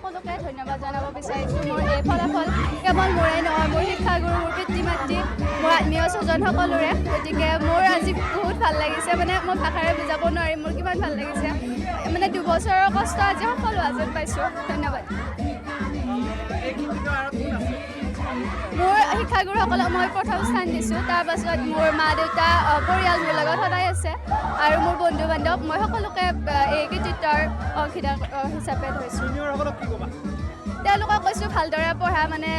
সকলোকে ধন্যবাদ জনাব বিচাৰিছোঁ। মোৰ এই ফলাফল কেৱল মোৰেই নহয়, মোৰ শিক্ষাগুৰু, মোৰ পিতৃ মাতৃ, মোৰ আত্মীয় স্বজন সকলোৰে। গতিকে মোৰ আজি বহুত ভাল লাগিছে, মানে মই ভাষাৰে বুজাব নোৱাৰিম মোৰ কিমান ভাল লাগিছে। মানে 2 বছৰৰ কষ্ট আজি সফল হোৱা যেন পাইছোঁ। ধন্যবাদ। মোৰ শিক্ষাগুৰুসকলক মই প্ৰথম স্থান দিছোঁ, তাৰপাছত মোৰ মা দেউতা, পৰিয়াল মোৰ লগত সদায় আছে, আৰু মোৰ বন্ধু বান্ধৱ, মই সকলোকে এই কৃতিত্বৰ অংশীদাৰ হিচাপে ধৰিছোঁ। তেওঁলোকক কৈছোঁ ভালদৰে পঢ়া, মানে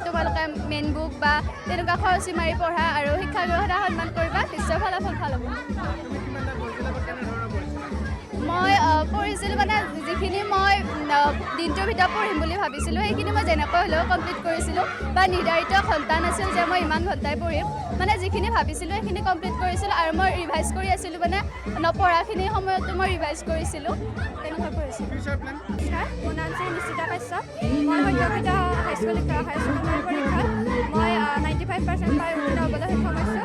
তোমালোকে মেইন বুক বা তেনেকুৱা খৰচী মাৰি পঢ়া, আৰু শিক্ষাগুৰুক সদায় সন্মান কৰিবা, নিশ্চয় ফলাফল ভাল হ'ব। মই পঢ়িছিলোঁ, মানে যিখিনি মই দিনটোৰ ভিতৰত পঢ়িম বুলি ভাবিছিলোঁ সেইখিনি মই যেনেকৈ হ'লেও কমপ্লিট কৰিছিলোঁ, বা নিৰ্ধাৰিত ঘণ্টা নাছিল যে মই ইমান ঘণ্টাই পঢ়িম। মানে যিখিনি ভাবিছিলোঁ সেইখিনি কমপ্লিট কৰিছিলোঁ, আৰু মই ৰিভাইজ কৰি আছিলোঁ, মানে নপঢ়াখিনি সময়তো মই ৰিভাইজ কৰিছিলোঁ, তেনেকৈ পঢ়িছিলোঁ। মোৰ নাম শ্ৰী নিশ্চিতা কাশ্যপ। মই সদ্যগৃহীত হাইস্কুল ছেকেণ্ডাৰী পৰীক্ষাত মই 95% পাই উত্তীৰ্ণ হ'বলৈ সক্ষম হৈছোঁ।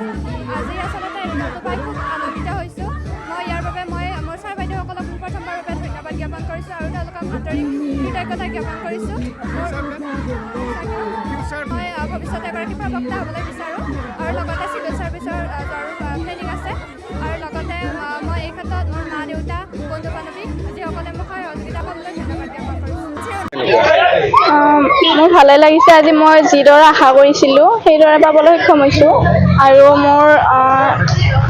আজি আচলতে ৰিজাল্টটো পাই খুব আনন্দিত হৈছোঁ। মই ইয়াৰ বাবে মোৰ ছাৰ বাইদেউসকলক প্ৰথমবাৰৰ বাবে ধন্যবাদ জ্ঞাপন কৰিছোঁ, আৰু তেওঁলোকক আন্তৰিক কৃতজ্ঞতা জ্ঞাপন কৰিছোঁ। মই ভৱিষ্যতে এগৰাকী প্ৰবক্তা হ'বলৈ বিচাৰোঁ, আৰু লগতে চিভিল ছাৰ্ভিচৰ ট্ৰেইনিং আছে, আৰু লগতে মই এই ক্ষেত্ৰত মোৰ মা দেউতা, বন্ধু বান্ধৱী যিসকলে মোক সহযোগিতা কৰিবলৈ ধন্যবাদ জ্ঞাপন কৰিছোঁ। মোৰ ভালে লাগিছে। আজি মই যিদৰে আশা কৰিছিলোঁ সেইদৰে পাবলৈ সক্ষম হৈছোঁ, আৰু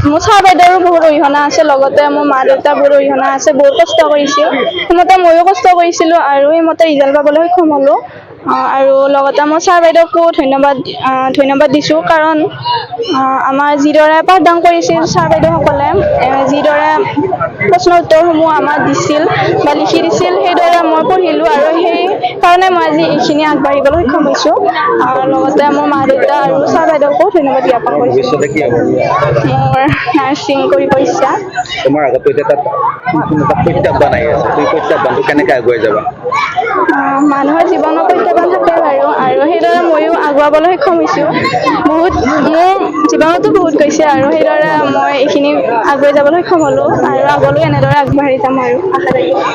মোৰ ছাৰ বাইদেউৰো বহুত অৰিহণা আছে, লগতে মোৰ মা দেউতাৰ বহুত অৰিহণা আছে, বহুত কষ্ট কৰিছিল, সেইমতে ময়ো কষ্ট কৰিছিলোঁ, আৰু সেইমতে ৰিজাল্ট পাবলৈ সক্ষম হ'লোঁ। আৰু লগতে মই ছাৰ বাইদেউকো ধন্যবাদ দিছোঁ, কাৰণ আমাৰ যিদৰে পাঠদান কৰিছিল ছাৰ বাইদেউসকলে, যিদৰে প্ৰশ্ন উত্তৰসমূহ আমাক দিছিল বা লিখি দিছিল, সেইদৰে মই পঢ়িলোঁ, আৰু সেইকাৰণে মই আজি এইখিনি আগবাঢ়িবলৈ সক্ষম হৈছোঁ। লগতে মোৰ মা দেউতা আৰু ছাৰ বাইদেউকো ধন্যবাদ জ্ঞাপন কৰিছোঁ। মোৰ নাৰ্ছিং কৰিব ইচ্ছা। তোমাৰ আগতো এতিয়া তাত প্ৰত্যাহ্বান আহি আছে, তুমি প্ৰত্যাহ্বানটো কেনেকৈ আগুৱাই যাবা? মানুহৰ জীৱনৰ প্ৰত্যাহ্বান থাকে বাৰু, আৰু সেইদৰে ময়ো আগুৱাবলৈ সক্ষম হৈছোঁ। মোৰ জীৱনতো বহুত গৈছে, আৰু সেইদৰে মই এইখিনি আগুৱাই যাবলৈ সক্ষম হ'লোঁ, আৰু আগলৈ এনেদৰে আগবাঢ়ি যাম আৰু আশা ৰাখিছোঁ।